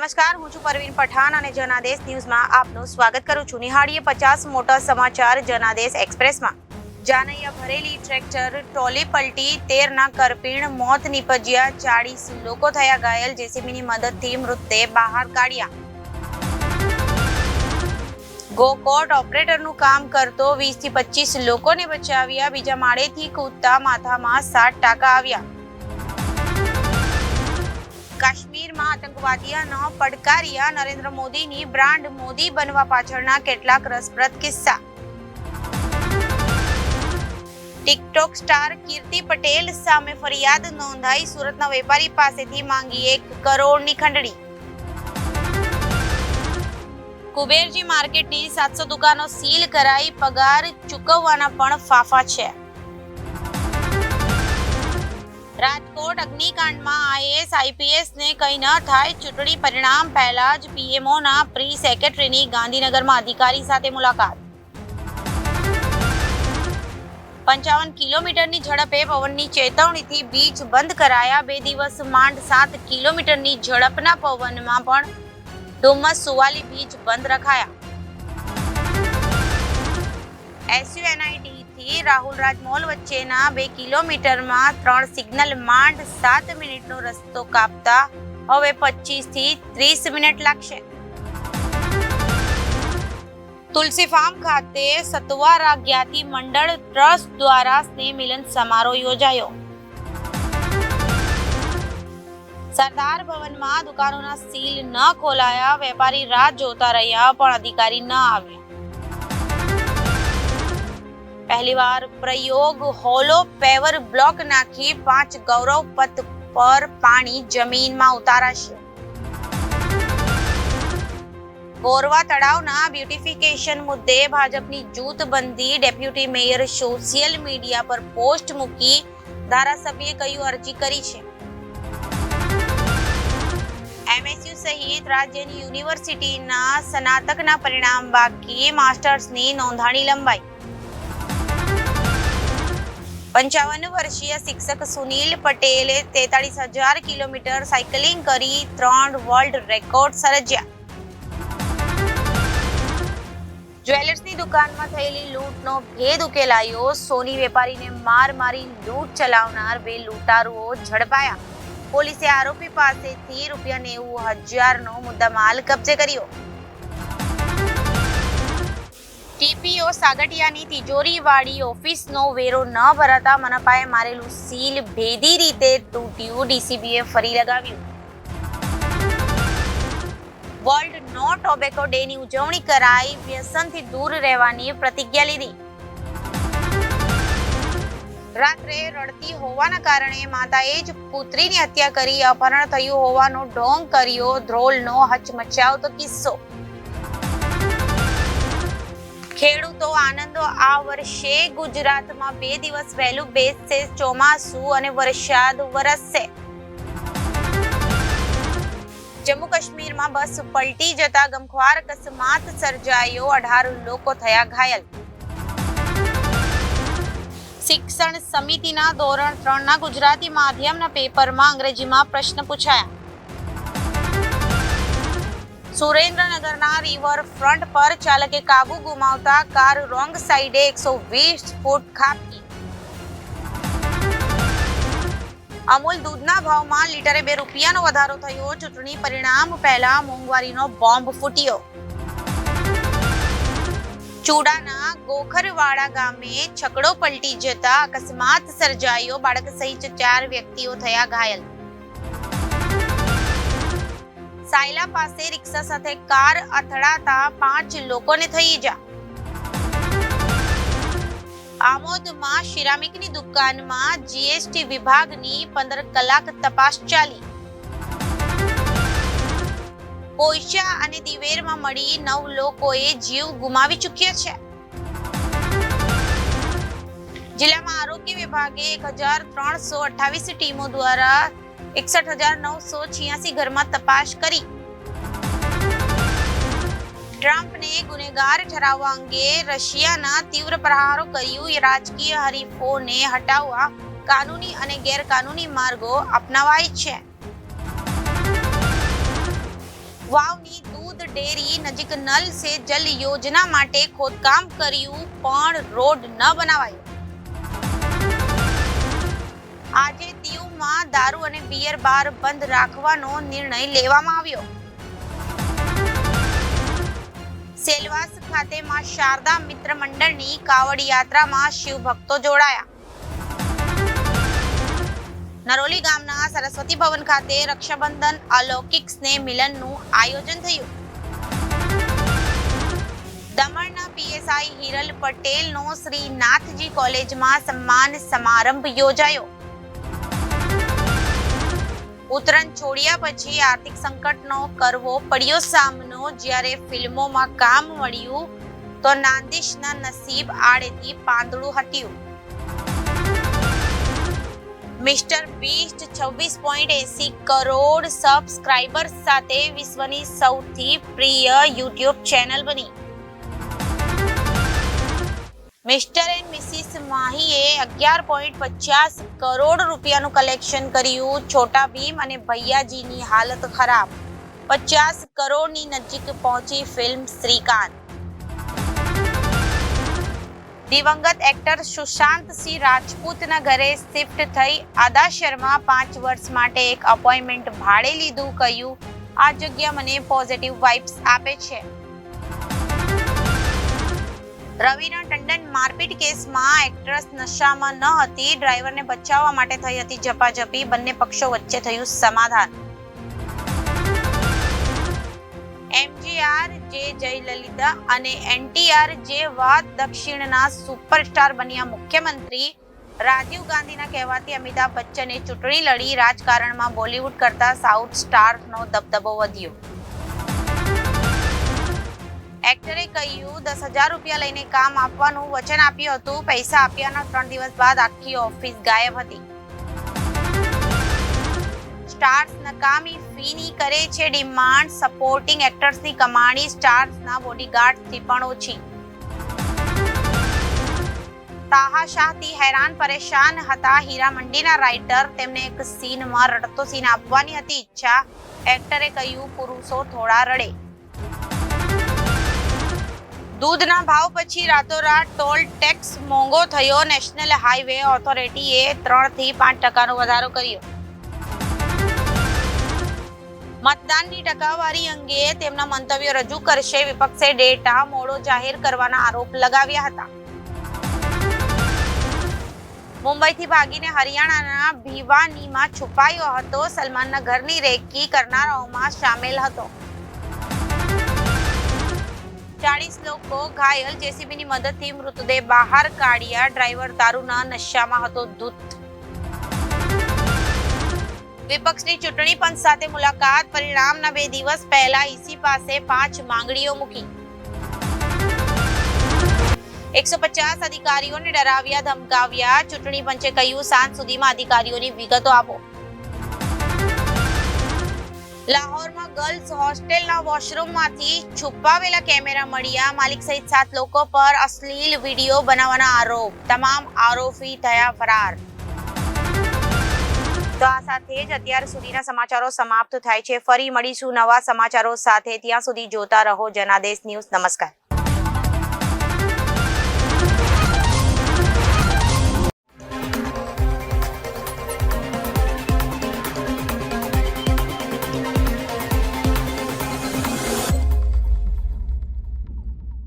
નમસ્કાર, હું છું પરવીન પઠાણ અને જનાદેશ ન્યૂઝમાં આપનું સ્વાગત કરું છું. નિહાળીએ 50 મોટા સમાચાર જનાદેશ એક્સપ્રેસમાં. જાનૈયા ભરેલી ટ્રેક્ટર ટોલી પલટી, 13ના કરપીણ મોત નીપજ્યા, 40 લોકો થયા ઘાયલ. જેસીબીની મદદથી મૃતદેહ બહાર કાઢ્યા. ગોકોટ ઓપરેટરનું કામ કરતો 20 થી 25 લોકોને બચાવ્યા. બીજા માળેથી કૂદતા માથામાં 7 ટાંકા આવ્યા. કાશ્મીરમાં આતંકવાદીઓનો પડકાર્યા, નરેન્દ્ર મોદીની બ્રાન્ડ મોદી બનવા પાછળના કેટલાક રસપ્રદ કિસ્સા. ટિકટોક સ્ટાર કીર્તિ પટેલ સામે ફરિયાદ નોંધાઈ, સુરતના વેપારી પાસેથી માંગી 1 કરોડની ખંડણી. કુબેરજી માર્કેટની 700 દુકાનો સીલ કરાઈ, પગાર ચૂકવવાના પણ ફાફા છે. રાજકોટ અગ્નિકાંડમાં આઈએએસ આઈપીએસને કંઈ ન થાય, ચૂંટણી પરિણામ પહેલા જ પીએમઓના પ્રી સેક્રેટરીની ગાંધીનગરમાં અધિકારી સાથે મુલાકાત. 55 કિલોમીટરની ઝડપે પવનની ચેતવણીથી બીચ બંધ કરાયા. 2 દિવસ માંડ 7 કિલોમીટરની ઝડપના પવનમાં પણ ડુમસ સુવાલી બીચ બંધ રખાયા. એસયુએનઆઈટી થી રાહુલ રાજમોલ વચ્ચેના 2 કિલોમીટરમાં 3 સિગ્નલ માંડ 7 મિનિટનો રસ્તો કાપતા હવે 25 થી 30 મિનિટ લાગશે. તુલસી ફાર્મ ખાતે સતવારા જ્ઞાતિ મંડળ ટ્રસ્ટ દ્વારા સ્નેહ મિલન સમારોહ યોજાયો. સરદાર ભવનમાં દુકાનોના સીલ ન ખોલાયા, વેપારી રાહ જોતા રહ્યા પણ અધિકારી ન આવ્યા. પહેલીવાર પ્રયોગ, હોલો પેવર બ્લોક નાખી 5 ગૌરવ પથ પર પાણી જમીનમાં ઉતારાશે. ગોરવા તળાવના બ્યુટિફિકેશન મુદ્દે ભાજપની જૂથબંધી, ડેપ્યુટી મેયર સોશિયલ મીડિયા પર પોસ્ટ મૂકી, ધારાસભ્યએ કહ્યું અરજી કરી છે. એમએસયુ સહિત રાજ્યની યુનિવર્સિટીના સ્નાતકના પરિણામ બાકી, માસ્ટર્સની નોંધણી લંબાઈ. 55 વર્ષીય શિક્ષક સુનિલ પટેલે 43,000 કિલોમીટર સાયકલિંગ કરી 3 વર્લ્ડ રેકોર્ડ સર્જ્યા. જ્વેલર્સની દુકાનમાં થયેલી લૂંટનો ભેદ ઉકેલાયો, સોની વેપારીને માર મારી લૂંટ ચલાવનાર 2 લૂંટારુઓ ઝડપાયા. પોલીસે આરોપી પાસેથી ₹90,000નો મુદ્દામાલ કબજે કર્યો. ટીપીઓ સાગઠિયાની તિજોરીવાળી ઓફિસનો વેરો ન ભરાતા મનપાએ મારેલું સીલ ભેદી રીતે તૂટ્યું, ડીસીબીએ ફરી લગાવ્યું. વર્લ્ડ નો ટોબેકો ડેની ઉજવણી કરાઈ, વ્યસનથી દૂર રહેવાની પ્રતિજ્ઞા લીધી. રાત્રે રડતી હોવાના કારણે માતાએ જ પુત્રીની હત્યા કરી, અપહરણ થયું હોવાનો ઢોંગ કર્યો, ધ્રોલનો હચમચાવતો કિસ્સો. ખેડૂતો આનંદો, આ વર્ષે ગુજરાતમાં 2 દિવસ વહેલું બેસશે ચોમાસું અને વરસાદ વરસશે. જમ્મુ કાશ્મીરમાં બસ પલટી જતા ગમખ્વાર અકસ્માત સર્જાયો, 18 લોકો થયા ઘાયલ. શિક્ષણ સમિતિના ધોરણ 3ના ગુજરાતી માધ્યમના પેપરમાં અંગ્રેજીમાં પ્રશ્ન પૂછાયા. સુરેન્દ્રનગરના રિવરફ્રન્ટ પર ચાલકે કાબુ ગુમાવતા કાર રોંગ સાઈડે 120 ફૂટ ખાબકી. અમૂલ દૂધના ભાવમાં લીટરે ₹2નો વધારો થયો, ચૂંટણી પરિણામ પહેલા મોંઘવારીનો બોમ્બ ફૂટ્યો. ચૂડાના ગોખરવાડા ગામે છકડો પલટી જતા અકસ્માત સર્જાયો, બાળક સહિત 4 વ્યક્તિઓ થયા ઘાયલ. સાયલા પાસે રિક્ષા સાથે કાર અથડાતા 5 લોકોને થઈ ઈજા. આમોદમાં સિરામિકની દુકાનમાં જીએસટી વિભાગની 15 કલાક તપાસ ચાલી. પોઈચા અને દિવેરમાં મળી 9 લોકોએ જીવ ગુમાવી ચૂક્યા છે. જિલ્લામાં આરોગ્ય વિભાગે 1328 ટીમો દ્વારા 61,986 ઘરમાં તપાસ કરી. ટ્રમ્પને ગુનેગાર ઠરાવવા અંગે રશિયાના તીવ્ર પ્રહારો કર્યું, રાજકીય હરીફોને હટાવવા કાનૂની અને ગેરકાનૂની માર્ગો અપનાવાય છે. વાવની દૂધ ડેરી નજીક નલ સે જલ યોજના માટે ખોદકામ કર્યું પણ રોડ ન બનાવાયો. આજે દીવમાં દારૂ અને બિયર બાર બંધ રાખવાનો નિર્ણય લેવામાં આવ્યો. સેલવાસ ખાતે માં શારદા મિત્ર મંડળની કાવડ યાત્રામાં શિવ ભક્તો જોડાયા. નરોલી ગામના સરસ્વતી ભવન ખાતે રક્ષાબંધન અલૌકિક સ્નેહ મિલનનું આયોજન થયું. દમણના પીએસઆઈ હિરલ પટેલનો શ્રી નાથજી કોલેજમાં સન્માન સમારંભ યોજાયો. ઉત્તરાયણ છોડ્યા પછી આર્થિક સંકટનો કરવો પડ્યો સામનો. જ્યારે ફિલ્મોમાં કામ મળ્યું તો નાંદીશના નસીબ આડેથી પાંદડું હટ્યું. મિસ્ટર બીસ્ટ 26.80 કરોડ સબસ્ક્રાઇબર્સ સાથે વિશ્વની સૌથી પ્રિય યુટ્યુબ ચેનલ બની. મિસ્ટર એન્ડ મિસિસ માહીએ 11.50 કરોડ રૂપિયાનું કલેક્શન કર્યું. છોટા ભીમ અને ભૈયાજીની હાલત ખરાબ. 50 કરોડની નજીક પહોંચી ફિલ્મ શ્રીકાંત. દિવંગત એક્ટર સુશાંત સિંહ રાજપૂતના ઘરે શિફ્ટ થઈ આદા શર્મા 5 વર્ષ માટે એક અપોઇન્ટમેન્ટ ભાડે લીધું. કહ્યું, આ જગ્યા મને પોઝિટિવ વાઇબ્સ આપે છે. રવીના ટંડન મારપીટ કેસમાં એક્ટ્રેસ નશામાં ન હતી. ડ્રાઈવરને બચાવવા માટે થઈ હતી ઝપાઝપી. બંને પક્ષો વચ્ચે થયું સમાધાન. એમજીઆર જે જયલલિતા અને એનટીઆર જેવા દક્ષિણના સુપરસ્ટાર બન્યા મુખ્યમંત્રી. રાજીવ ગાંધીના કહેવાથી અમિતાભ બચ્ચને ચૂંટણી લડી. રાજકારણમાં બોલિવૂડ કરતા સાઉથ સ્ટારનો દબદબો વધ્યો. એક્ટરે કહ્યું, 10,000 રૂપિયા લઈને કામ આપવાનું વચન આપ્યું હતું. પૈસા આપ્યાના 3 દિવસ બાદ આખી ઓફિસ ગાયબ હતી. સ્ટાર્સ નકામી ફીની કરે છે ડિમાન્ડ. સપોર્ટિંગ એક્ટર્સની કમાણી સ્ટાર્સના બોડીગાર્ડથી પણ ઓછી. તાહાશાહથી હેરાન પરેશાન હતા હીરા મંડીના રાઇટર. તેમને એક સીનમાં રડતો સીન આપવાની હતી ઈચ્છા. એક્ટરે કહ્યું, પુરુષો થોડા રડે. દૂધના ભાવ પછી રાતોરાત ટોલ ટેક્સ મોંઘો થયો. નેશનલ હાઈવે ઓથોરિટીએ 3 થી 5% વધારો કર્યો. મતદાનની ટકાવારી અંગે તેમના મંતવ્યો રજૂ કરશે. વિપક્ષે ડેટા મોડો જાહેર કરવાના આરોપ લગાવ્યા હતા. મુંબઈથી ભાગીને હરિયાણાના ભિવાનીમાં છુપાયો હતો. સલમાનના ઘરની રેકી કરનારાઓમાં સામેલ હતો. 40 લોકો ઘાયલ. જેસીબીની મદદથી મૃતદેહ બહાર કાઢ્યા. ડ્રાઈવર દારૂના નશામાં હતો ધૂત. વિપક્ષની ચૂંટણી પંચ સાથે મુલાકાત. પરિણામના 2 દિવસ પહેલા ઈસી પાસે 5 માંગણીઓ મૂકી. 150 અધિકારીઓને ડરાવ્યા ધમકાવ્યા. ચૂંટણી પંચે કહ્યું, સાંજ સુધીમાં અધિકારીઓની વિગતો આપો. લાહોરમાં ગર્લ્સ હોસ્ટેલના વોશરૂમમાંથી છુપાવેલા કેમેરા મળ્યા. માલિક સહિત 7 લોકો પર અશ્લીલ વિડીયો બનાવવાના આરોપ. તમામ આરોપી થયા ફરાર. તો આ સાથે જ અત્યાર સુધીના સમાચારો સમાપ્ત થાય છે. ફરી મળીશું નવા સમાચારો સાથે. ત્યાં સુધી જોતા રહો જનાદેશ ન્યૂઝ. નમસ્કાર.